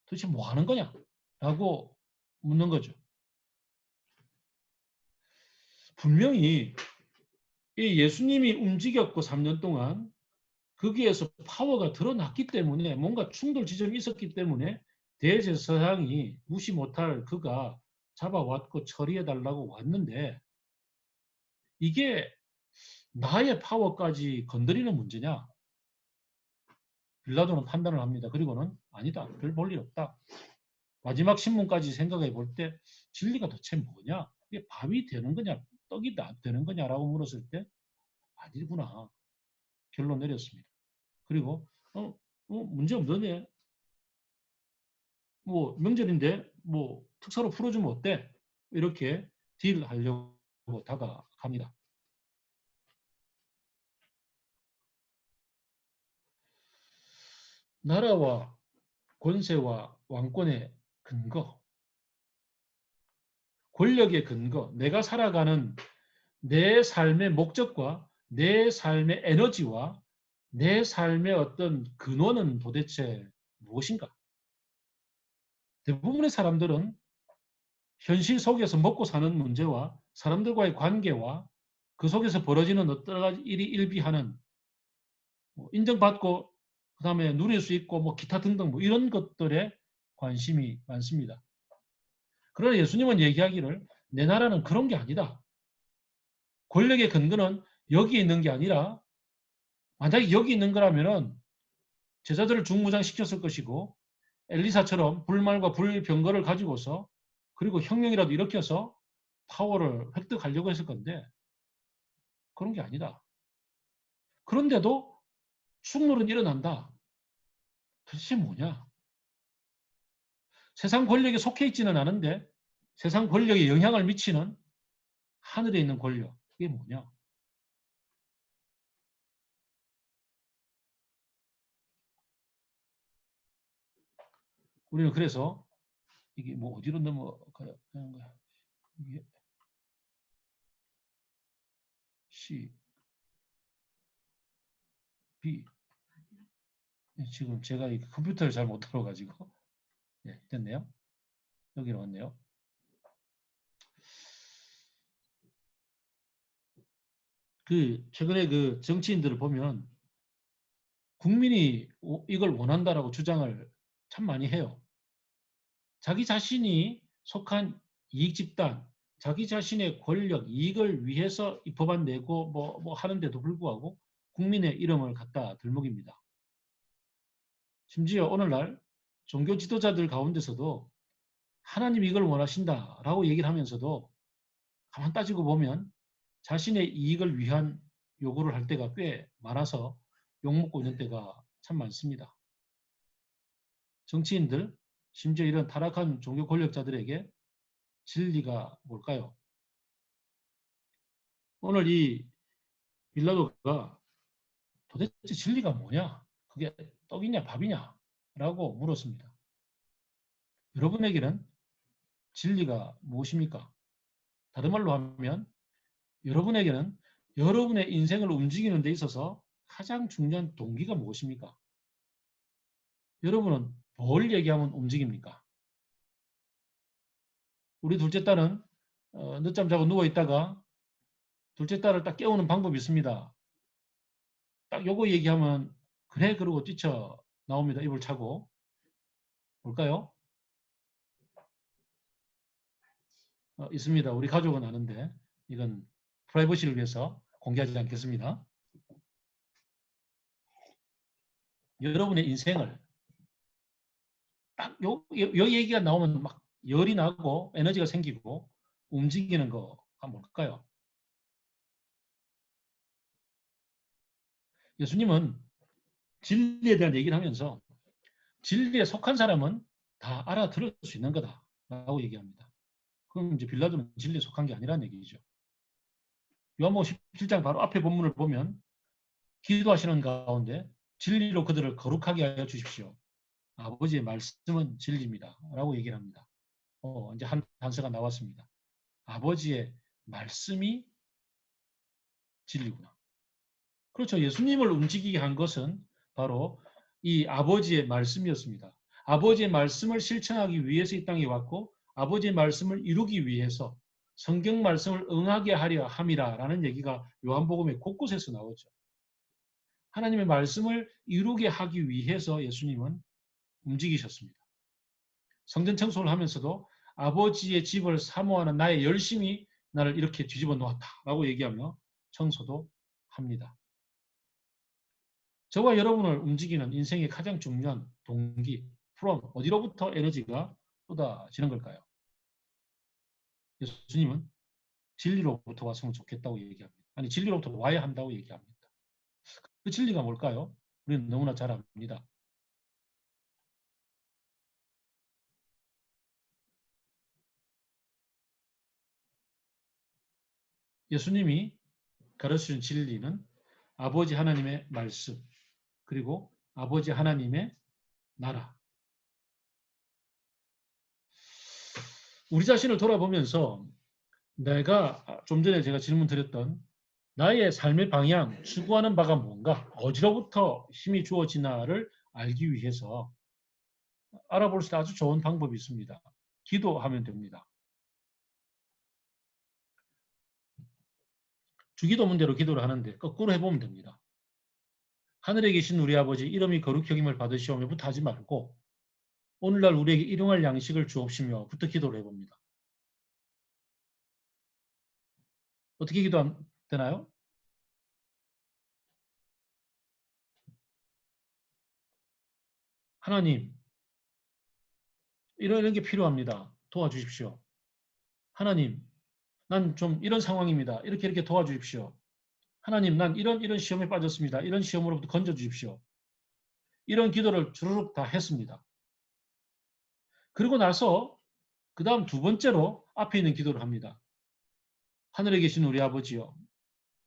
Speaker 1: 도대체 뭐 하는 거냐? 라고 묻는 거죠. 분명히 이 예수님이 움직였고 3년 동안 거기에서 파워가 드러났기 때문에 뭔가 충돌 지점이 있었기 때문에 대제사장이 무시 못할 그가 잡아왔고 처리해달라고 왔는데 이게 나의 파워까지 건드리는 문제냐? 빌라도는 판단을 합니다. 그리고는 아니다. 별 볼 일 없다. 마지막 신문까지 생각해 볼 때 진리가 도대체 뭐냐? 이게 밥이 되는 거냐? 떡이 되는 거냐라고 물었을 때 아니구나. 결론 내렸습니다. 그리고 문제 없는데 뭐 명절인데 뭐 특사로 풀어주면 어때? 이렇게 딜하려고 다가갑니다. 나라와 권세와 왕권의 근거, 권력의 근거, 내가 살아가는 내 삶의 목적과 내 삶의 에너지와 내 삶의 어떤 근원은 도대체 무엇인가? 대부분의 사람들은 현실 속에서 먹고 사는 문제와 사람들과의 관계와 그 속에서 벌어지는 어떤 가지 일이 일비하는 인정받고 그다음에 누릴 수 있고 뭐 기타 등등 뭐 이런 것들에 관심이 많습니다. 그러나 예수님은 얘기하기를 내 나라는 그런 게 아니다. 권력의 근거는 여기 있는 게 아니라 만약에 여기 있는 거라면은 제자들을 중무장시켰을 것이고 엘리사처럼 불말과 불병거를 가지고서 그리고 혁명이라도 일으켜서 파워를 획득하려고 했을 건데 그런 게 아니다. 그런데도 충돌은 일어난다. 도대체 뭐냐? 세상 권력에 속해 있지는 않은데 세상 권력에 영향을 미치는 하늘에 있는 권력. 이게 뭐냐? 우리는 그래서 이게 뭐 어디로 넘어가야 하는 거야? 이게 C, B. 지금 제가 이 컴퓨터를 잘 못 들어가지고 네, 됐네요. 여기로 왔네요. 그 최근에 그 정치인들을 보면 국민이 이걸 원한다라고 주장을 참 많이 해요. 자기 자신이 속한 이익 집단, 자기 자신의 권력, 이익을 위해서 이 법안 내고 뭐 하는데도 불구하고 국민의 이름을 갖다 들먹입니다. 심지어 오늘날 종교 지도자들 가운데서도 하나님이 이걸 원하신다라고 얘기를 하면서도 가만 따지고 보면 자신의 이익을 위한 요구를 할 때가 꽤 많아서 욕먹고 있는 때가 참 많습니다. 정치인들, 심지어 이런 타락한 종교 권력자들에게 진리가 뭘까요? 오늘 이 빌라도가 도대체 진리가 뭐냐? 그게 떡이냐 밥이냐? 라고 물었습니다. 여러분에게는 진리가 무엇입니까? 다른 말로 하면 여러분에게는 여러분의 인생을 움직이는 데 있어서 가장 중요한 동기가 무엇입니까? 여러분은 뭘 얘기하면 움직입니까? 우리 둘째 딸은 늦잠 자고 누워있다가 둘째 딸을 딱 깨우는 방법이 있습니다. 딱 요거 얘기하면 그래 그러고 뛰쳐 나옵니다. 이불 차고. 볼까요? 있습니다. 우리 가족은 아는데 이건 프라이버시를 위해서 공개하지 않겠습니다. 여러분의 인생을 딱 요 얘기가 나오면 막 열이 나고 에너지가 생기고 움직이는 거가 뭘까요? 예수님은 진리에 대한 얘기를 하면서 진리에 속한 사람은 다 알아들을 수 있는 거다라고 얘기합니다. 그럼 이제 빌라도는 진리에 속한 게 아니라는 얘기죠. 요한복음 17장 바로 앞에 본문을 보면 기도하시는 가운데 진리로 그들을 거룩하게 하여 주십시오. 아버지의 말씀은 진리입니다. 라고 얘기를 합니다. 이제 한 단서가 나왔습니다. 아버지의 말씀이 진리구나. 그렇죠. 예수님을 움직이게 한 것은 바로 이 아버지의 말씀이었습니다. 아버지의 말씀을 실천하기 위해서 이 땅에 왔고 아버지의 말씀을 이루기 위해서 성경 말씀을 응하게 하려 함이라라는 얘기가 요한복음의 곳곳에서 나오죠. 하나님의 말씀을 이루게 하기 위해서 예수님은 움직이셨습니다. 성전 청소를 하면서도 아버지의 집을 사모하는 나의 열심이 나를 이렇게 뒤집어 놓았다라고 얘기하며 청소도 합니다. 저와 여러분을 움직이는 인생의 가장 중요한 동기, from, 어디로부터 에너지가 쏟아지는 걸까요? 예수님은 진리로부터 왔으면 좋겠다고 얘기합니다. 아니, 진리로부터 와야 한다고 얘기합니다. 그 진리가 뭘까요? 우리는 너무나 잘 압니다. 예수님이 가르치는 진리는 아버지 하나님의 말씀, 그리고 아버지 하나님의 나라. 우리 자신을 돌아보면서 내가 좀 전에 제가 질문 드렸던 나의 삶의 방향, 추구하는 바가 뭔가, 어디로부터 힘이 주어지나를 알기 위해서 알아볼 수 있는 아주 좋은 방법이 있습니다. 기도하면 됩니다. 주기도문대로 기도를 하는데 거꾸로 해보면 됩니다. 하늘에 계신 우리 아버지 이름이 거룩히 여김을 받으시오며부터 하지 말고 오늘날 우리에게 일용할 양식을 주옵시며부터 기도를 해봅니다. 어떻게 기도되나요? 하나님, 이런 게 필요합니다. 도와주십시오. 하나님, 난 좀 이런 상황입니다. 이렇게 도와주십시오. 하나님, 난 이런 시험에 빠졌습니다. 이런 시험으로부터 건져주십시오. 이런 기도를 주르륵 다 했습니다. 그리고 나서 그 다음 두 번째로 앞에 있는 기도를 합니다. 하늘에 계신 우리 아버지요.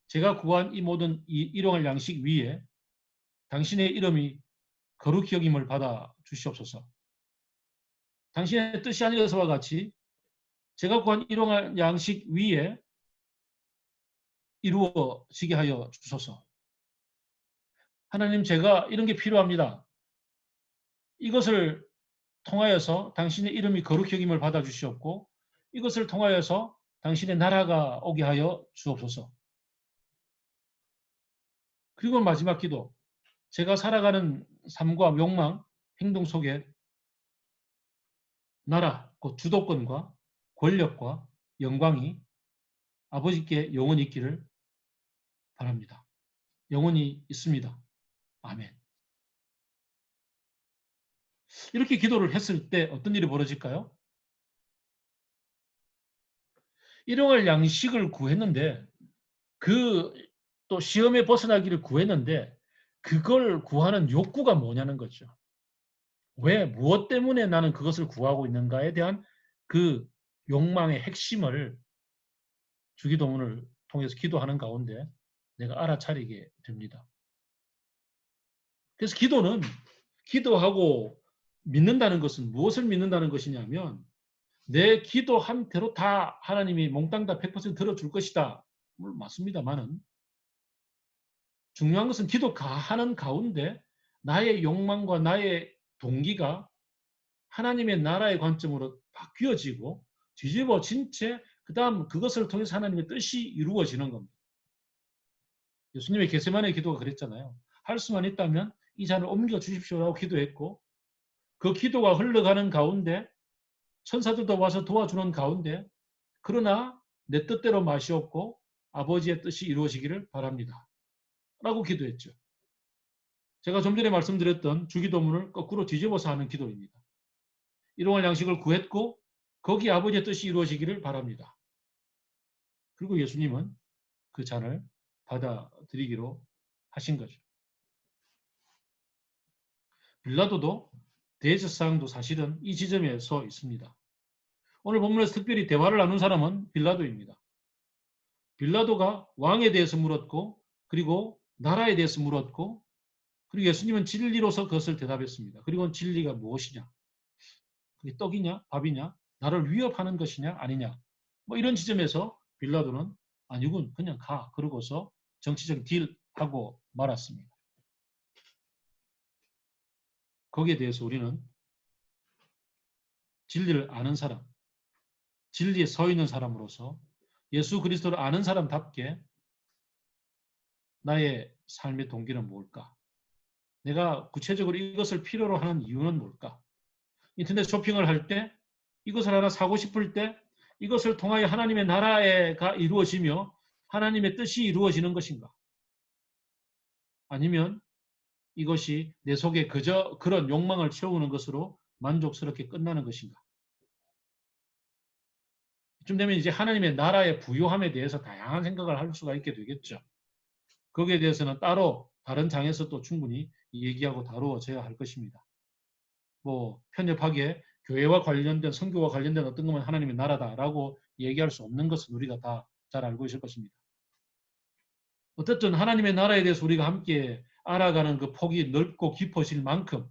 Speaker 1: 제가 구한 이 모든 일용할 양식 위에 당신의 이름이 거룩히 여김을 받아 주시옵소서. 당신의 뜻이 아니어서와 같이 제가 구한 일용할 양식 위에 이루어지게 하여 주소서. 하나님, 제가 이런 게 필요합니다. 이것을 통하여서 당신의 이름이 거룩히 여김을 받아 주시옵고 이것을 통하여서 당신의 나라가 오게 하여 주옵소서. 그리고 마지막 기도. 제가 살아가는 삶과 욕망, 행동 속에 나라, 곧 주도권과 권력과 영광이 아버지께 영원히 있기를 바랍니다. 영원히 있습니다. 아멘. 이렇게 기도를 했을 때 어떤 일이 벌어질까요? 일용할 양식을 구했는데 또 시험에 벗어나기를 구했는데 그걸 구하는 욕구가 뭐냐는 거죠. 왜, 무엇 때문에 나는 그것을 구하고 있는가에 대한 그 욕망의 핵심을 주기도문을 통해서 기도하는 가운데 내가 알아차리게 됩니다. 그래서 기도는 기도하고 믿는다는 것은 무엇을 믿는다는 것이냐면 내 기도한 대로 다 하나님이 몽땅 다 100% 들어줄 것이다. 물론 맞습니다만은 중요한 것은 기도하는 가운데 나의 욕망과 나의 동기가 하나님의 나라의 관점으로 바뀌어지고 뒤집어진 채 그 다음 그것을 통해서 하나님의 뜻이 이루어지는 겁니다. 예수님의 겟세마네 기도가 그랬잖아요. 할 수만 있다면 이 잔을 옮겨 주십시오라고 기도했고 그 기도가 흘러가는 가운데 천사들도 와서 도와주는 가운데 그러나 내 뜻대로 마시옵고 아버지의 뜻이 이루어지기를 바랍니다. 라고 기도했죠. 제가 좀 전에 말씀드렸던 주기도문을 거꾸로 뒤집어서 하는 기도입니다. 일용할 양식을 구했고 거기 아버지의 뜻이 이루어지기를 바랍니다. 그리고 예수님은 그 잔을 받아들이기로 하신 거죠. 빌라도도 대제사장도 사실은 이 지점에 서 있습니다. 오늘 본문에서 특별히 대화를 나눈 사람은 빌라도입니다. 빌라도가 왕에 대해서 물었고 그리고 나라에 대해서 물었고 그리고 예수님은 진리로서 그것을 대답했습니다. 그리고 진리가 무엇이냐? 그게 떡이냐? 밥이냐? 나를 위협하는 것이냐? 아니냐? 뭐 이런 지점에서 빌라도는 아니군 그냥 가. 그러고서 정치적 딜하고 말았습니다. 거기에 대해서 우리는 진리를 아는 사람, 진리에 서 있는 사람으로서 예수 그리스도를 아는 사람답게 나의 삶의 동기는 뭘까? 내가 구체적으로 이것을 필요로 하는 이유는 뭘까? 인터넷 쇼핑을 할 때, 이것을 하나 사고 싶을 때 이것을 통하여 하나님의 나라가 이루어지며 하나님의 뜻이 이루어지는 것인가? 아니면 이것이 내 속에 그저 그런 욕망을 채우는 것으로 만족스럽게 끝나는 것인가? 이쯤 되면 이제 하나님의 나라의 부요함에 대해서 다양한 생각을 할 수가 있게 되겠죠. 거기에 대해서는 따로 다른 장에서 또 충분히 얘기하고 다루어져야 할 것입니다. 뭐 편협하게 교회와 관련된 선교와 관련된 어떤 것만 하나님의 나라다라고 얘기할 수 없는 것은 우리가 다 잘 알고 있을 것입니다. 어쨌든 하나님의 나라에 대해서 우리가 함께 알아가는 그 폭이 넓고 깊어질 만큼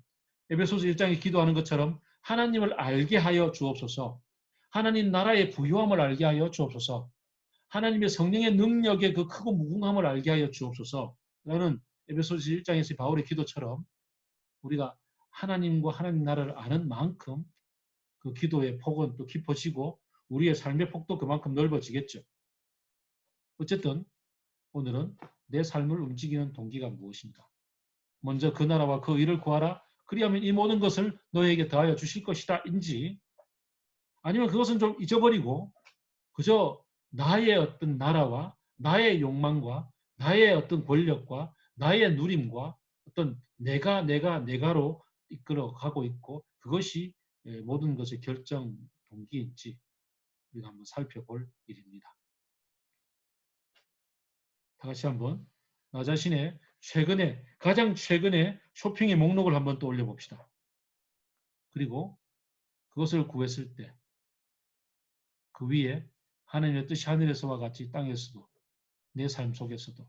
Speaker 1: 에베소서 1장에 기도하는 것처럼 하나님을 알게 하여 주옵소서. 하나님 나라의 부요함을 알게 하여 주옵소서. 하나님의 성령의 능력의 그 크고 무궁함을 알게 하여 주옵소서. 라는 에베소서 1장에서의 바울의 기도처럼 우리가 하나님과 하나님 나라를 아는 만큼 그 기도의 폭은 또 깊어지고 우리의 삶의 폭도 그만큼 넓어지겠죠. 어쨌든 오늘은 내 삶을 움직이는 동기가 무엇인가? 먼저 그 나라와 그 의를 구하라. 그리하면 이 모든 것을 너에게 더하여 주실 것이다. 인지 아니면 그것은 좀 잊어버리고 그저 나의 어떤 나라와 나의 욕망과 나의 어떤 권력과 나의 누림과 어떤 내가로 이끌어가고 있고 그것이 모든 것의 결정 동기인지 우리가 한번 살펴볼 일입니다. 다 같이 한번 나 자신의 가장 최근에 쇼핑의 목록을 한번 떠올려 봅시다. 그리고 그것을 구했을 때 그 위에 하나님의 뜻이 하늘에서와 같이 땅에서도 내 삶 속에서도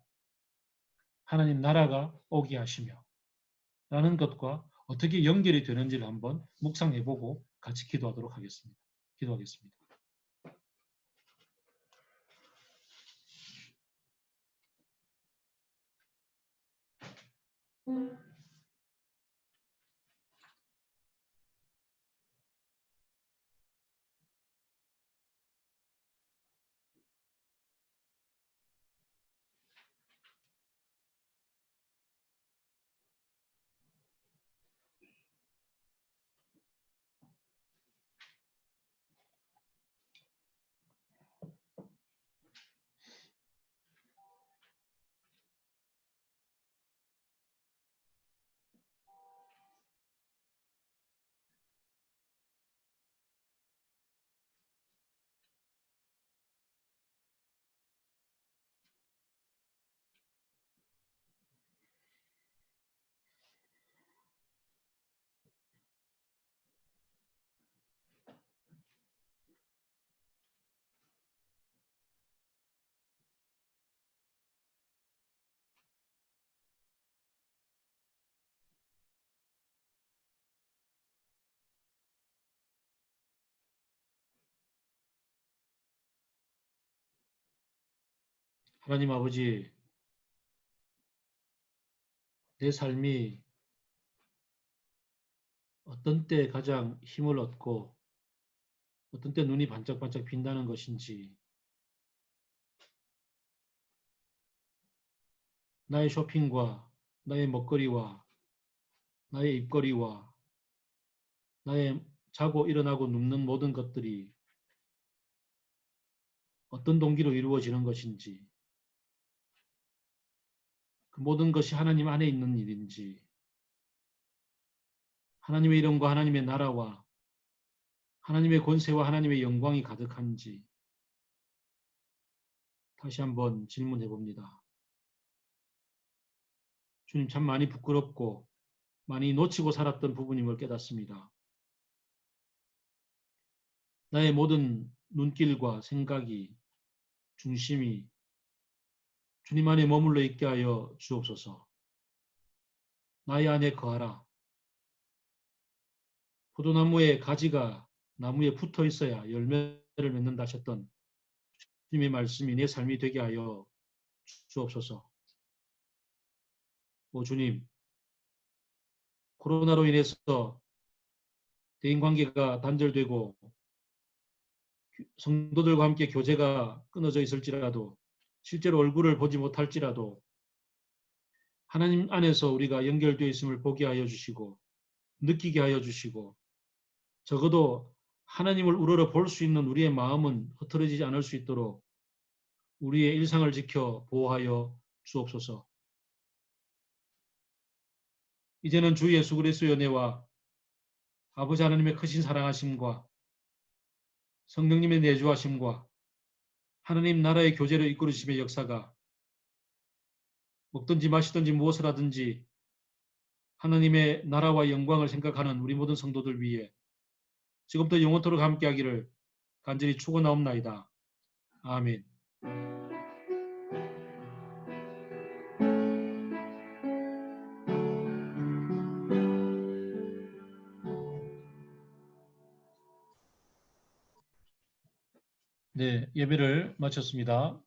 Speaker 1: 하나님 나라가 오게 하시며 라는 것과 어떻게 연결이 되는지를 한번 묵상해보고 같이 기도하도록 하겠습니다. 기도하겠습니다. 하나님 아버지, 내 삶이 어떤 때 가장 힘을 얻고 어떤 때 눈이 반짝반짝 빈다는 것인지 나의 쇼핑과 나의 먹거리와 나의 입거리와 나의 자고 일어나고 눕는 모든 것들이 어떤 동기로 이루어지는 것인지 그 모든 것이 하나님 안에 있는 일인지 하나님의 이름과 하나님의 나라와 하나님의 권세와 하나님의 영광이 가득한지 다시 한번 질문해 봅니다. 주님 참 많이 부끄럽고 많이 놓치고 살았던 부분임을 깨닫습니다. 나의 모든 눈길과 생각이 중심이 주님 안에 머물러 있게 하여 주옵소서. 나의 안에 거하라. 포도나무의 가지가 나무에 붙어 있어야 열매를 맺는다 하셨던 주님의 말씀이 내 삶이 되게 하여 주옵소서. 오 주님, 코로나로 인해서 대인관계가 단절되고 성도들과 함께 교제가 끊어져 있을지라도 실제로 얼굴을 보지 못할지라도 하나님 안에서 우리가 연결되어 있음을 보게 하여 주시고 느끼게 하여 주시고 적어도 하나님을 우러러 볼 수 있는 우리의 마음은 흐트러지지 않을 수 있도록 우리의 일상을 지켜 보호하여 주옵소서. 이제는 주 예수 그리스도의 은혜와 아버지 하나님의 크신 사랑하심과 성령님의 내주하심과 하나님 나라의 교제를 이끌으심의 역사가 먹든지 마시든지 무엇을 하든지 하나님의 나라와 영광을 생각하는 우리 모든 성도들 위해 지금부터 영원토록 함께하기를 간절히 축원하옵나이다. 아멘. 네, 예배를 마쳤습니다.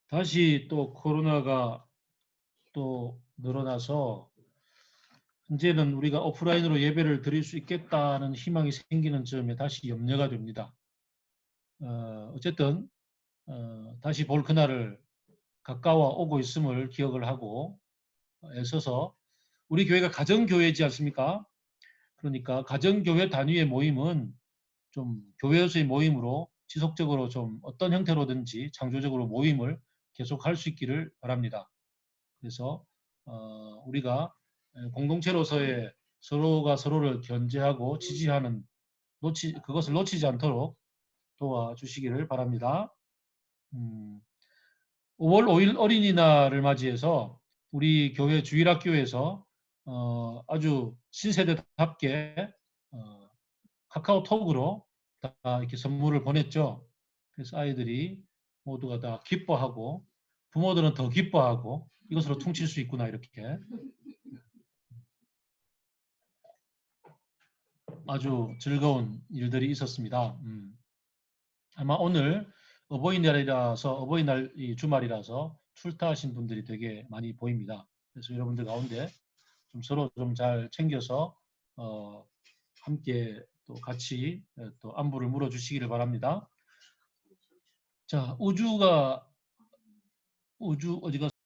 Speaker 1: 다시 또 코로나가 또 늘어나서 이제는 우리가 오프라인으로 예배를 드릴 수 있겠다는 희망이 생기는 점에 다시 염려가 됩니다. 어쨌든 다시 볼 그날을 가까워 오고 있음을 기억을 하고 애써서 우리 교회가 가정교회지 않습니까? 그러니까 가정교회 단위의 모임은 좀 교회에서의 모임으로 지속적으로 좀 어떤 형태로든지 창조적으로 모임을 계속할 수 있기를 바랍니다. 그래서 우리가 공동체로서의 서로가 서로를 견제하고 지지하는 그것을 놓치지 않도록 도와주시기를 바랍니다. 5월 5일 어린이날을 맞이해서 우리 교회 주일학교에서 아주 신세대답게 카카오톡으로 다 이렇게 선물을 보냈죠. 그래서 아이들이 모두가 다 기뻐하고 부모들은 더 기뻐하고 이것으로 퉁칠 수 있구나 이렇게 아주 즐거운 일들이 있었습니다. 아마 오늘 어버이날 이 주말이라서 출타하신 분들이 되게 많이 보입니다. 그래서 여러분들 가운데 좀 서로 좀 잘 챙겨서 함께 또 같이 또 안부를 물어주시기를 바랍니다. 자, 우주 어디가